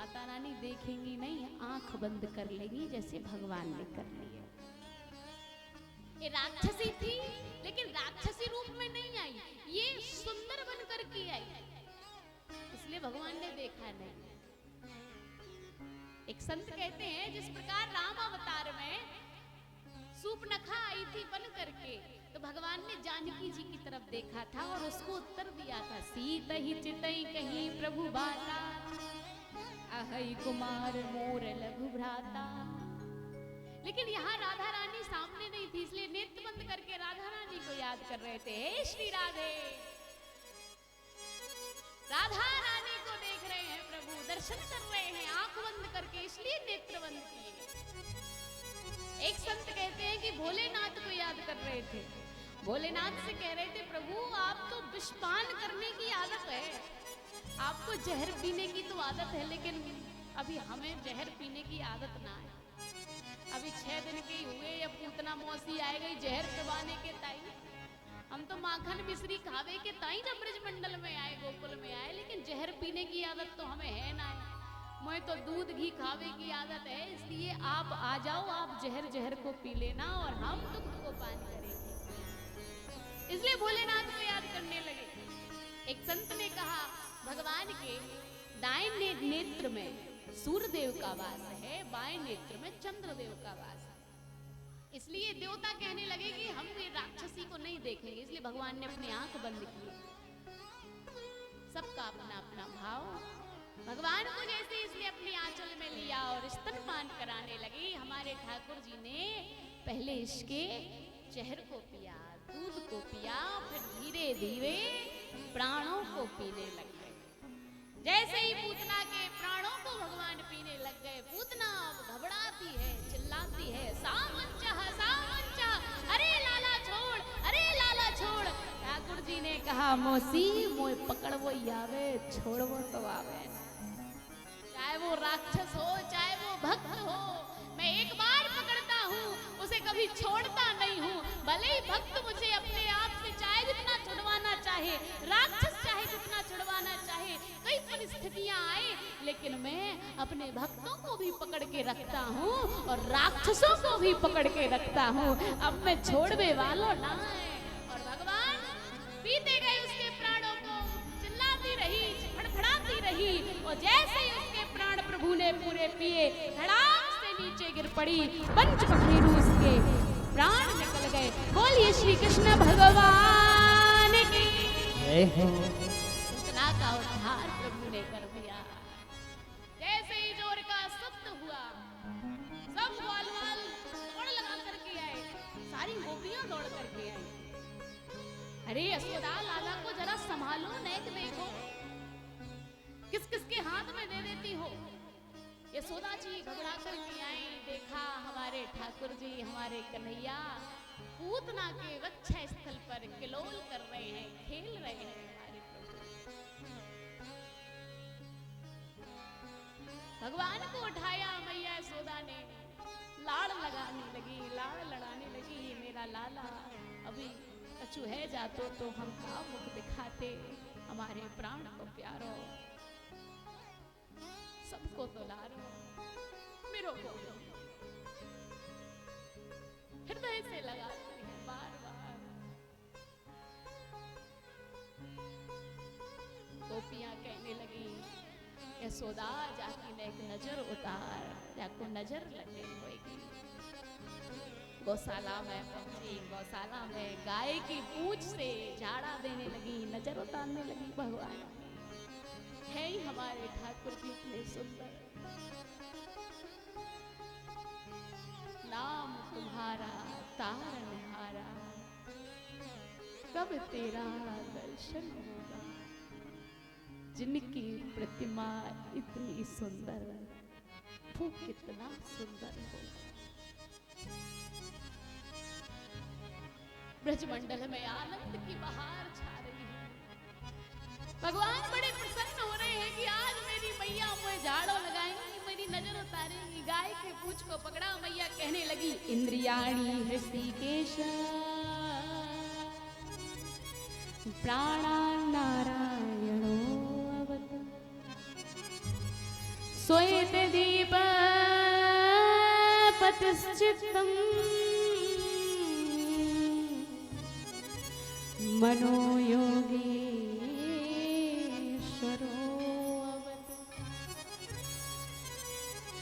माता रानी देखेंगी नहीं, आंख बंद कर लेंगी जैसे भगवान ने कर लिया। ये राक्षसी थी लेकिन राक्षसी रूप में नहीं आई, ये सुंदर बन करके आई, इसलिए भगवान ने देखा नहीं। एक संत कहते हैं जिस प्रकार राम अवतार में सूपनखा आई थी बन करके, तो भगवान ने जानकी जी की तरफ देखा था और उसको उत्तर दिया था, सीत ही चितई कहीं प्रभु बाता, अहई कुमार मोर लघु भ्राता। लेकिन यहाँ राधा रानी सामने नहीं थी, इसलिए नेत्र बंद करके राधा रानी को याद कर रहे थे। हे श्री राधे, राधा रानी को देख रहे हैं प्रभु, दर्शन कर रहे हैं आंख बंद करके, इसलिए नेत्र बंद किए। एक संत कहते हैं कि भोलेनाथ को याद कर रहे थे, भोलेनाथ से कह रहे थे प्रभु आप तो विषपान करने की आदत है, आपको जहर पीने की तो आदत है, लेकिन अभी हमें जहर पीने की आदत ना है। अभी 6 दिन के हुए, अब पूतना मौसी आए गई जहर चबाने के ताई, हम तो माखन मिश्री खावे के ताई जब ब्रजमंडल में आए, गोकुल में आए, लेकिन जहर पीने की आदत तो हमें है ना है। मैं तो दूध घी खावे की आदत है, इसलिए आप आ जाओ, आप जहर जहर को पी लेना और हम दुख को पान करेंगे। इसलिए भोलेनाथ को याद करने लगे। एक संत ने कहा भगवान के दाएं नेत्र में सूर्यदेव का वास है, बाएं नेत्र में चंद्रदेव का वास है, इसलिए देवता कहने लगे कि हम ये राक्षसी को नहीं देखेंगे, इसलिए भगवान ने अपनी आंख बंद की। सबका अपना अपना भाव, भगवान को जैसे इसलिए अपनी आंचल में लिया और स्तनपान कराने लगी। हमारे ठाकुर जी ने पहले इसके जहर को पिया, दूध को पिया, फिर धीरे धीरे प्राणों को पीने लग गए। जैसे ही पूतना के प्राणों को भगवान पीने लग गए, पूतना घबराती है, चिल्लाती है, सामंचा सामंचा, अरे लाला छोड़, अरे लाला छोड़। ठाकुर जी ने कहा मौसी मोय पकड़ वो आवे, छोड़ वो तो आवे, चाहे वो राक्षस हो चाहे वो भक्त हो, मैं एक बार पकड़ता हूँ उसे कभी छोड़ता नहीं हूँ। भले ही भक्त मुझे अपने आप से चाहे जितना छुड़वाना चाहे, राक्षस चाहे जितना छुड़वाना चाहे, कई परिस्थितियां आए, लेकिन मैं अपने भक्तों को भी पकड़ के रखता हूँ और राक्षसों को भी पकड़ के रखता हूँ। अब मैं छोड़ने वालों ना है। और भगवान पीते गए उसके प्राणों को, चिल्लाती रही, फड़फड़ाती रही, और जैसे ही उसके प्राण प्रभु ने पूरे पिए, धड़ाम से नीचे गिर पड़ी, पंच पखेरु उसके प्राण निकल गए। बोलिए श्री कृष्ण भगवान की जय हो। पूतना का उद्धार प्रभु ने कर दिया। जैसे ही जोर का शब्द हुआ, सब ग्वालवाल दौड़ लगा करके आए, सारी गोपियां दौड़ करके आई। अरे यशोदा लाला को जरा संभालो, नेक देखो, किस किस के हाथ में दे देती हो। यशोदा जी घबरा करके आई, देखा हमारे ठाकुर जी, हमारे कन्हैया पूतना के वक्ष स्थल पर किलोल कर रहे हैं, खेल रहे हैं हमारे प्रभु। भगवान को उठाया मैया यशोदा ने, लाड़ लगाने लगी, लाड़ लड़ाने लगी, मेरा लाला अभी कछु है जातो तो हम का मुख दिखाते, हमारे प्राण को प्यारो, सबको तो लारो, मेरो को हृदय से लगाते हैं बार बार। गोपियां कहने लगी यशोदा जाके एक नजर उतार, जाको नजर लगे होगी। गौशाला में पहुंची, गौशाला में गाय की पूंछ से झाड़ा देने लगी, नजर उतारने लगी। भगवान है ही हमारे ठाकुर जी इतने सुंदर, नाम तुम्हारा तारनहारा, कब तेरा दर्शन होगा। जिनकी प्रतिमा इतनी सुंदर, वो कितना सुंदर होगा। ब्रजमंडल में आनंद की बहार छा रही है। भगवान बड़े प्रसन्न हो रहे हैं कि आज मेरी मैया मुझे झाड़ो लगाएंगी, मेरी नजर उतारेंगी। गाय के पूंछ को पकड़ा, मैया कहने लगी इंद्रियाणी हृषिकेश प्राणा नारायणो अवत श्वेत दीप पतिश्चित्तम् मनोयोगीश्वरो अवतु।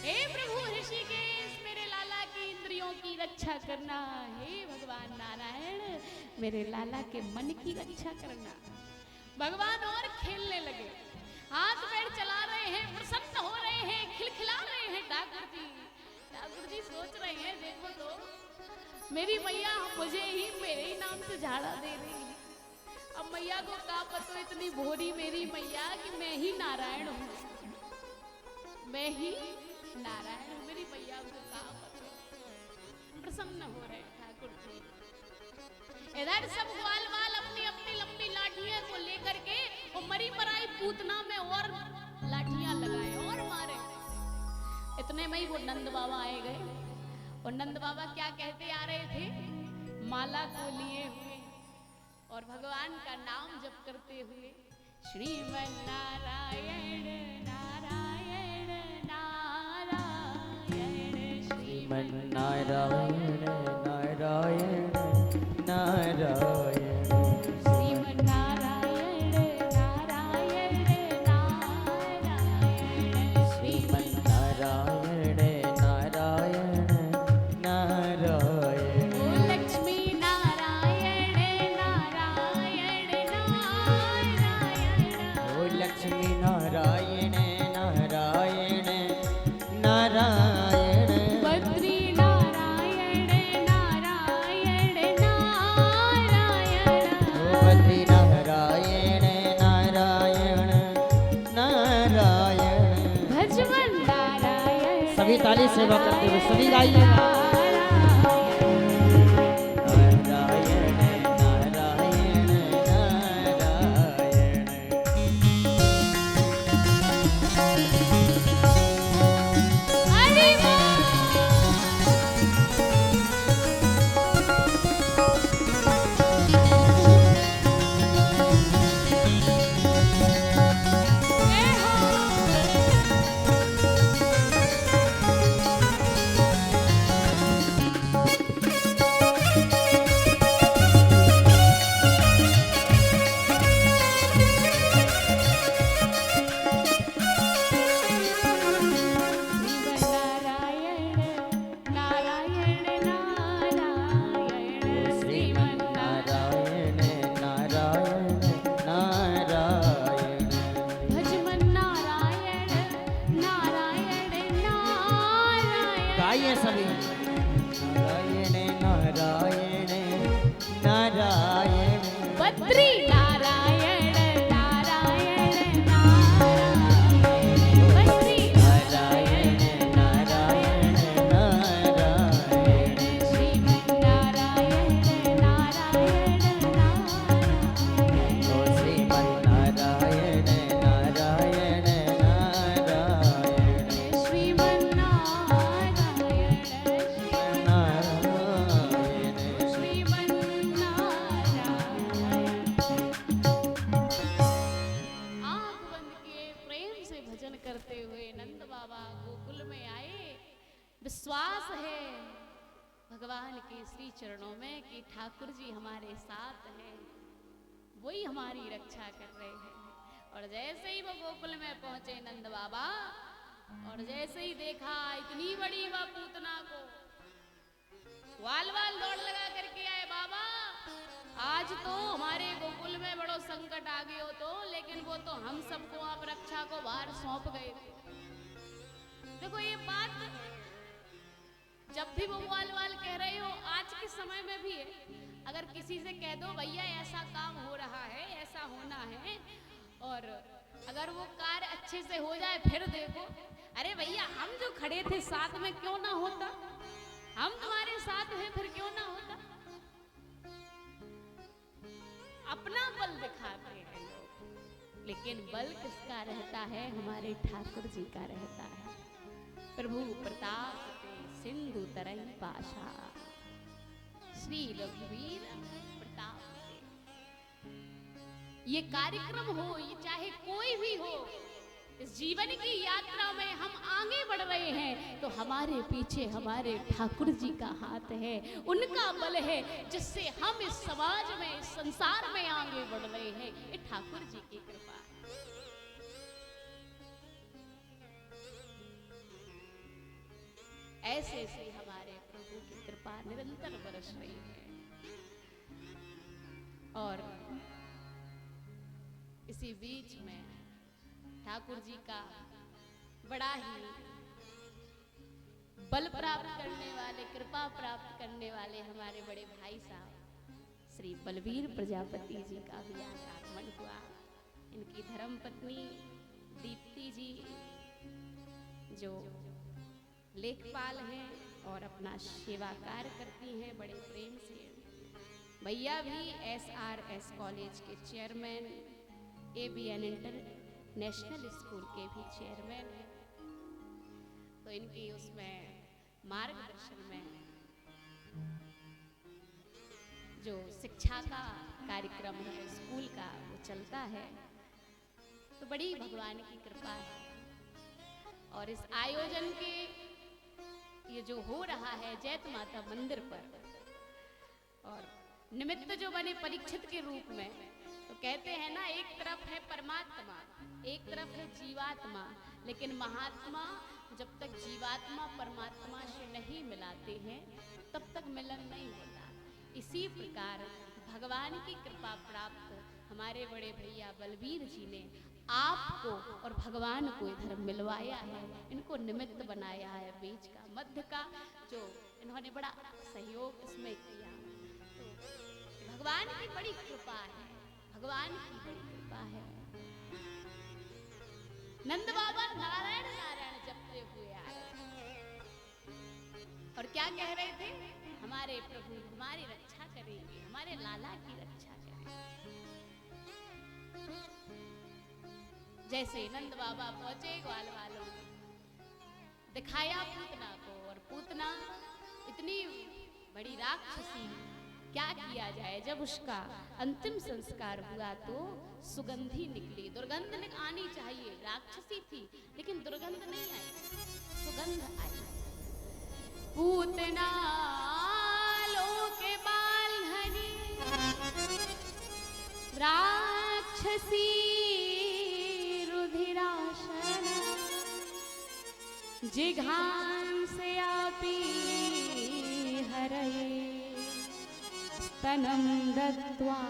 हे प्रभु ऋषिकेश, मेरे लाला की इंद्रियों की रक्षा करना। हे भगवान नारायण, मेरे लाला के मन की रक्षा करना। भगवान और खेलने लगे, हाथ पैर चला रहे हैं, प्रसन्न हो रहे हैं, खिलखिला रहे हैं। ठाकुर जी सोच रहे हैं, देखो तो मेरी मैया मुझे ही मेरे ही नाम से झाड़ा दे रही है। अब मैया को का पतो, इतनी भोरी मेरी मैया कि मैं ही नारायण हूँ, मैं ही नारायण हूँ। मेरी मैया को का पतो। प्रसन्न हो रहे ठाकुर जी। इधर सब ग्वाल वाल अपनी अपनी लंबी लाठियां को लेकर के वो मरी मराई पूतना में और लाठियां लगाए और मारे। इतने में ही वो नंद बाबा आए गए। और नंद बाबा क्या कहते आ रहे थे? माला को लिए हुए और भगवान का नाम जप करते हुए, श्रीमन नारायण नारायण नारायण, श्रीमन नारायण नारायण नारायण, श्रीमन नारायण नारायण नारायण, श्रीमन नारायण नारायण नारायण, ओ लक्ष्मी नारायण नारायण नारायण, ओ लक्ष्मी नारायण नारायण नारायण, बद्री नारायण नारायण नारायण, ओ बद्री नारायण नारायण नारायण। भजवन नारायण। सभी ताली सेवा करते हुए सभी गाइएगा। नारायण नारायण नारायण, हरि बोल। जय हो। नारायण नारायण नारायण, श्रीमन नारायण नारायण नारायण, भजमन नारायण नारायण नारायण, गाइए सभी। नारायण नारायण नारायण, बद्री नारायण नारायण नारायण, बद्री नारायण नारायण नारायण, श्रीमन नारायण नारायण नारायण, ओ श्रीमन नारायण नारायण नारायण, श्रीमन नारायण नारायण, श्रीमन नारायण। आंख बंद किए प्रेम से भजन करते हुए नंद बाबा गोकुल में आए। विश्वास है भगवान के श्री चरणों में कि ठाकुर जी हमारे साथ हैं, वही हमारी रक्षा कर रहे हैं। और जैसे ही वो गोकुल में पहुंचे नंद बाबा, और जैसे ही देखा इतनी बड़ी वह पूतना को, वाल वाल दौड़ लगा करके आए, बाबा आज तो हमारे गोकुल में बड़ो संकट आ गए हो तो, लेकिन वो तो हम सबको आप रक्षा को बाहर सौंप गए थे। देखो ये बात जब भी वो वाल वाल कह रहे हो, आज के समय में भी है। अगर किसी से कह दो भैया ऐसा काम हो रहा है, ऐसा होना है, और अगर वो कार्य अच्छे से हो जाए, फिर देखो अरे भैया हम जो खड़े थे साथ में क्यों ना होता, हम तुम्हारे साथ हैं फिर क्यों ना होता। अपना बल दिखाते हैं लोग, लेकिन बल किसका रहता है? हमारे ठाकुर जी का रहता है। प्रभु प्रताप ते सिंधु तरई पाशा, श्री रघुवीर प्रताप ते। ये कार्यक्रम हो, ये चाहे कोई भी हो, इस जीवन की यात्रा में हम आगे बढ़ रहे हैं तो हमारे पीछे हमारे ठाकुर जी का हाथ है, उनका बल है, जिससे हम इस समाज में, इस संसार में आगे बढ़ रहे हैं। ये ठाकुर जी की कृपा है। ऐसे ऐसे हमारे प्रभु की कृपा निरंतर बरस रही है। और इसी बीच में ठाकुर जी का बड़ा ही बल प्राप्त करने वाले, कृपा प्राप्त करने वाले हमारे बड़े भाई साहब श्री बलवीर प्रजापति जी का भी आज आगमन हुआ। इनकी धर्मपत्नी दीप्ति जी जो लेखपाल हैं और अपना सेवा कार्य करती हैं बड़े प्रेम से। भैया भी SRS कॉलेज के चेयरमैन, ABN इंटरनेशनल स्कूल के भी चेयरमैन हैं। तो इनकी उसमें मार्गदर्शन में जो शिक्षा का कार्यक्रम है स्कूल का वो चलता है। तो बड़ी भगवान की कृपा है। और इस आयोजन के ये जो हो रहा है जैत माता मंदिर पर, और निमित्त जो बने परीक्षित के रूप में, तो कहते हैं ना, एक तरफ है परमात्मा, एक तरफ है जीवात्मा, लेकिन महात्मा जब तक जीवात्मा परमात्मा से नहीं मिलाते हैं तब तक मिलन नहीं होता। इसी प्रकार भगवान की कृपा प्राप्त हमारे बड़े भैया बलवीर जी ने आपको और भगवान को इधर मिलवाया है, इनको निमित्त बनाया है बीच का, मध्य का, जो इन्होंने बड़ा सहयोग इसमें किया। तो भगवान की बड़ी कृपा है, भगवान की बड़ी कृपा है। नंद बाबा नारायण नारायण जपते हुए आए और क्या कह रहे थे? हमारे प्रभु हमारी रक्षा करेंगे, हमारे लाला की रक्षा करेंगे। जैसे नंद बाबा पहुंचे ग्वाल वालों ने दिखाया पूतना को, और पूतना इतनी बड़ी राक्षसी, क्या किया जाए? जब उसका अंतिम संस्कार हुआ तो सुगंधी निकली, दुर्गंध आनी चाहिए। राक्षसी थी लेकिन दुर्गंध नहीं आई, सुगंध आई। पूतना लोके बाल्हनी राक्षसी रुधिराशन जिघान से आपी हरये स्तनम दत्वा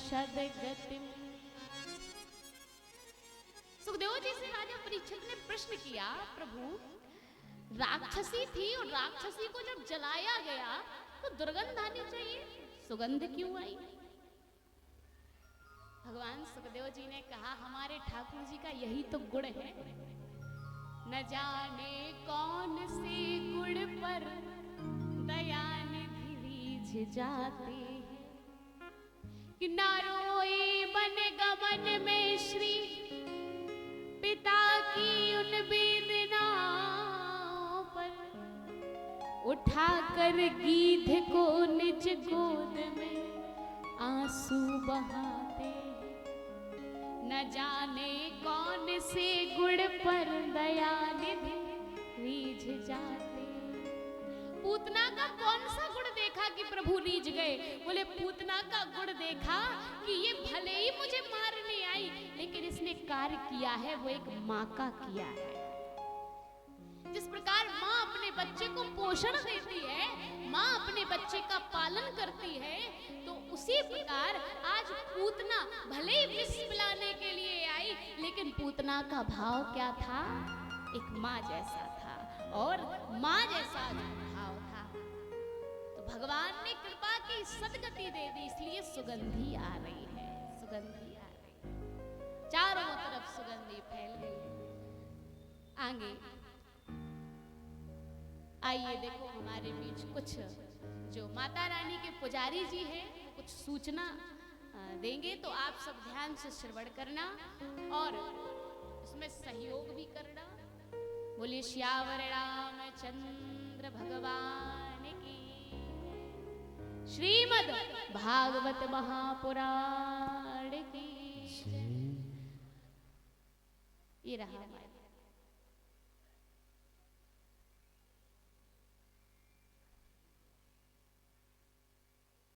शतगतिम। सुखदेव जी से राजा परीक्षित ने प्रश्न किया, प्रभु राक्षसी थी और राक्षसी को जब जलाया गया तो दुर्गंध आनी चाहिए, सुगंध क्यों आई? भगवान सुखदेव जी ने कहा, हमारे ठाकुर जी का यही तो गुण है। न जाने कौन से गुण पर दयानिधि रीझ जाते हैं, कि नारोई बन गमन में श्री पिता की उन वेदनाओं पर उठाकर गीध को निज गोद में आंसू बहाते हैं। न जाने कौन से गुण पर दयानिधि रीझ जाते। पूतना का कौन सा गुण देखा कि प्रभु रीझ गए? बोले पूतना का गुण देखा कि ये भले ही मुझे मारने आई, लेकिन इसने कार्य किया है वो एक माँ का किया है। जिस प्रकार माँ अपने बच्चे को पोषण देती है, माँ अपने बच्चे का पालन करती है, तो उसी प्रकार आज पूतना भले ही विष पिलाने के लिए आई, लेकिन पूतना का भाव क्या था? एक माँ जैसा था, और माँ जैसा भाव था। तो भगवान ने कृपा की, सदगति दे दी, इसलिए सुगंधी आ रही है, सुगंधी आ रही है, चारों तरफ सुगंधी फैल गई है। आगे आइए, देखो हमारे बीच कुछ जो माता रानी के पुजारी जी हैं कुछ सूचना देंगे, तो आप सब ध्यान से श्रवण करना और इसमें सहयोग भी करना। बोलिए श्यावर रामचंद्र भगवान की। श्रीमद् भागवत महापुराण की। ये रहा हमारे